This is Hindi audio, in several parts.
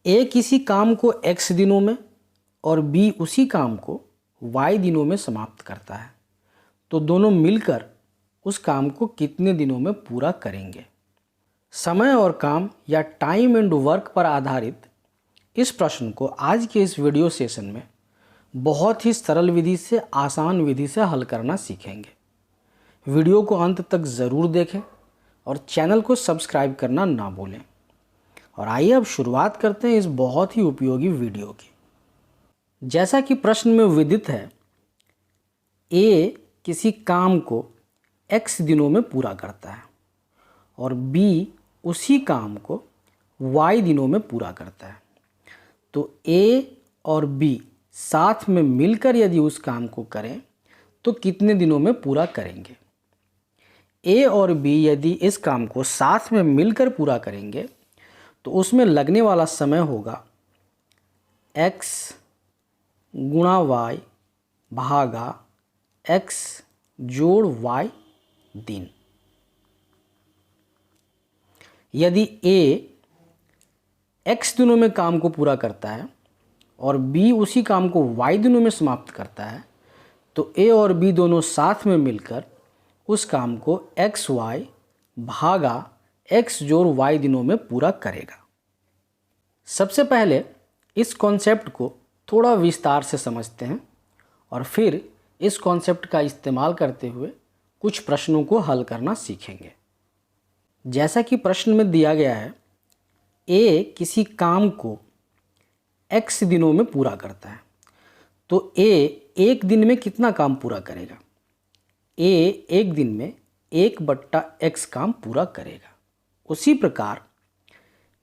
ए किसी काम को x दिनों में और B उसी काम को y दिनों में समाप्त करता है, तो दोनों मिलकर उस काम को कितने दिनों में पूरा करेंगे। समय और काम या टाइम एंड वर्क पर आधारित इस प्रश्न को आज के इस वीडियो सेशन में बहुत ही सरल विधि से आसान विधि से हल करना सीखेंगे। वीडियो को अंत तक ज़रूर देखें और चैनल को सब्सक्राइब करना ना भूलें। और आइए अब शुरुआत करते हैं इस बहुत ही उपयोगी वीडियो की। जैसा कि प्रश्न में विदित है, ए किसी काम को x दिनों में पूरा करता है और B उसी काम को y दिनों में पूरा करता है, तो A और B साथ में मिलकर यदि उस काम को करें तो कितने दिनों में पूरा करेंगे। A और B यदि इस काम को साथ में मिलकर पूरा करेंगे तो उसमें लगने वाला समय होगा x गुणा y भागा x जोड़ y दिन। यदि A x दिनों में काम को पूरा करता है और B उसी काम को y दिनों में समाप्त करता है, तो A और B दोनों साथ में मिलकर उस काम को xy भागा x जोड़ y दिनों में पूरा करेगा। सबसे पहले इस कॉन्सेप्ट को थोड़ा विस्तार से समझते हैं और फिर इस कॉन्सेप्ट का इस्तेमाल करते हुए कुछ प्रश्नों को हल करना सीखेंगे। जैसा कि प्रश्न में दिया गया है, A किसी काम को x दिनों में पूरा करता है, तो A एक दिन में कितना काम पूरा करेगा। A एक दिन में 1/x काम पूरा करेगा। उसी प्रकार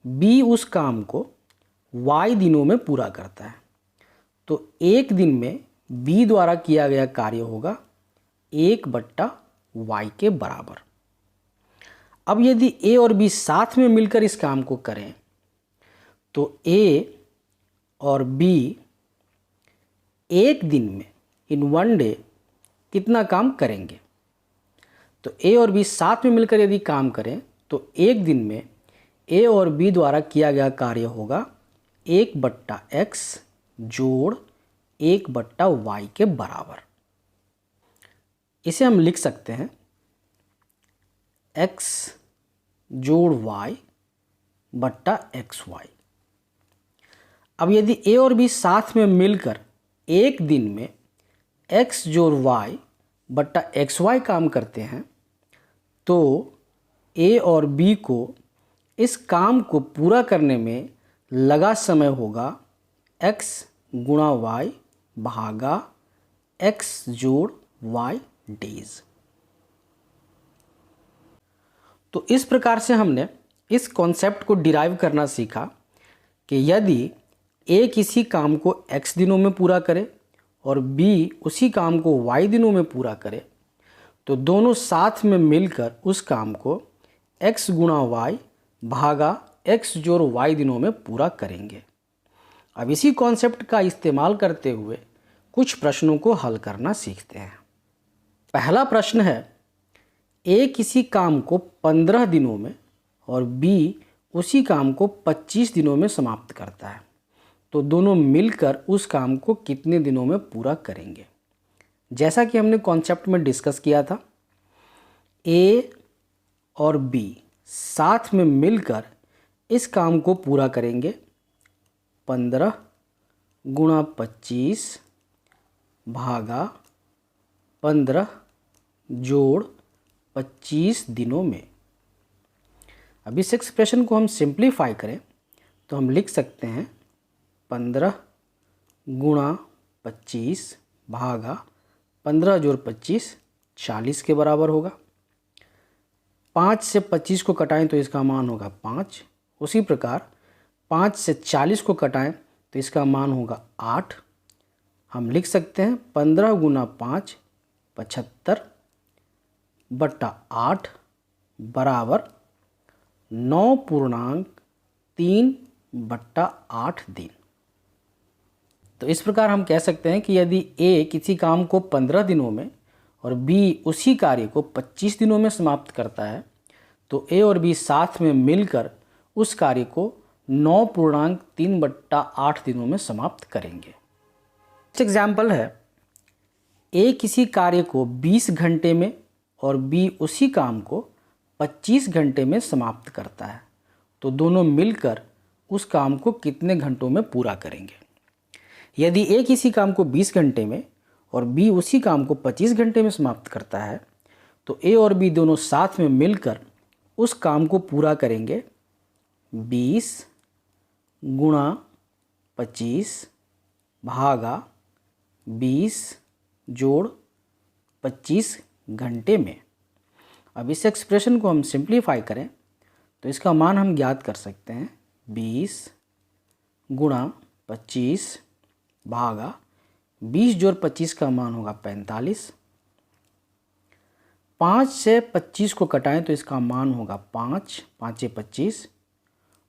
B उस काम को y दिनों में पूरा करता है, तो एक दिन में B द्वारा किया गया कार्य होगा 1/y के बराबर। अब यदि A और B साथ में मिलकर इस काम को करें तो A और B एक दिन में इन वन डे कितना काम करेंगे। तो A और B साथ में मिलकर यदि काम करें तो एक दिन में A और B द्वारा किया गया कार्य होगा 1/x जोड़ 1/y के बराबर। इसे हम लिख सकते हैं x जोड़ y बट्टा xy। अब यदि A और B साथ में मिलकर एक दिन में x जोड़ y बट्टा xy काम करते हैं, तो A और B को इस काम को पूरा करने में लगा समय होगा x गुणा y भागा x जोड़ y डेज। तो इस प्रकार से हमने इस कॉन्सेप्ट को डिराइव करना सीखा कि यदि A किसी काम को x दिनों में पूरा करे और B उसी काम को y दिनों में पूरा करे, तो दोनों साथ में मिलकर उस काम को x गुणा y भागा x जोड़ y दिनों में पूरा करेंगे। अब इसी कॉन्सेप्ट का इस्तेमाल करते हुए कुछ प्रश्नों को हल करना सीखते हैं। पहला प्रश्न है, A किसी काम को 15 दिनों में और B उसी काम को 25 दिनों में समाप्त करता है, तो दोनों मिलकर उस काम को कितने दिनों में पूरा करेंगे। जैसा कि हमने कॉन्सेप्ट में डिस्कस किया था, A और B साथ में मिलकर इस काम को पूरा करेंगे 15 गुणा 25 भागा 15 जोड़ 25 दिनों में। अब इस एक्सप्रेशन को हम सिंप्लीफाई करें तो हम लिख सकते हैं 15 गुणा 25 भागा 15 जोड़ 25 40 के बराबर होगा। 5 से 25 को कटाएं तो इसका मान होगा 5। उसी प्रकार 5 से 40 को कटाएं तो इसका मान होगा 8। हम लिख सकते हैं 15 गुना 5 75 बट्टा 8 बराबर 9.3/8 दिन। तो इस प्रकार हम कह सकते हैं कि यदि A किसी काम को 15 दिनों में और B उसी कार्य को 25 दिनों में समाप्त करता है, तो A और B साथ में मिलकर उस कार्य को 9.3/8 दिनों में समाप्त करेंगे। नेक्स्ट एग्जाम्पल है, ए किसी कार्य को 20 घंटे में और बी उसी काम को 25 घंटे में समाप्त करता है, तो दोनों मिलकर उस काम को कितने घंटों में पूरा करेंगे। यदि ए किसी काम को 20 घंटे में और बी उसी काम को 25 घंटे में समाप्त करता है, तो ए और बी दोनों साथ में मिलकर उस काम को पूरा करेंगे 20 गुणा 25 भागा 20 जोड़ 25 घंटे में। अब इस एक्सप्रेशन को हम सिंप्लीफाई करें तो इसका मान हम ज्ञात कर सकते हैं 20 गुणा 25 भागा 20 जोड़ 25 का मान होगा 45। 5 से 25 को कटाएं तो इसका मान होगा 5, 5 25।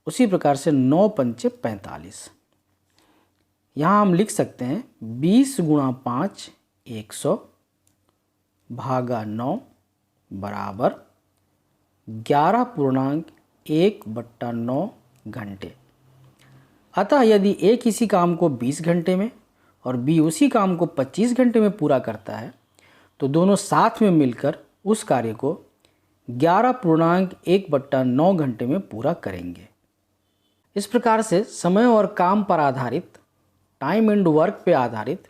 उसी प्रकार से 9 पंचे 45। यहाँ हम लिख सकते हैं 20 गुणा 5 100 भागा 9 बराबर 11.1/9 घंटे। अतः यदि ए किसी काम को 20 घंटे में और बी उसी काम को 25 घंटे में पूरा करता है, तो दोनों साथ में मिलकर उस कार्य को 11.1/9 घंटे में पूरा करेंगे। इस प्रकार से समय और काम पर आधारित, टाइम एंड वर्क पे आधारित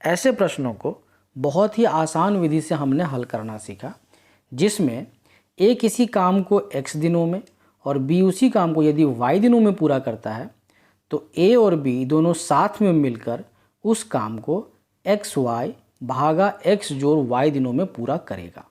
ऐसे प्रश्नों को बहुत ही आसान विधि से हमने हल करना सीखा, जिसमें ए किसी काम को x दिनों में और बी उसी काम को यदि y दिनों में पूरा करता है, तो ए और बी दोनों साथ में मिलकर उस काम को xy भागा x जोड़ y दिनों में पूरा करेगा।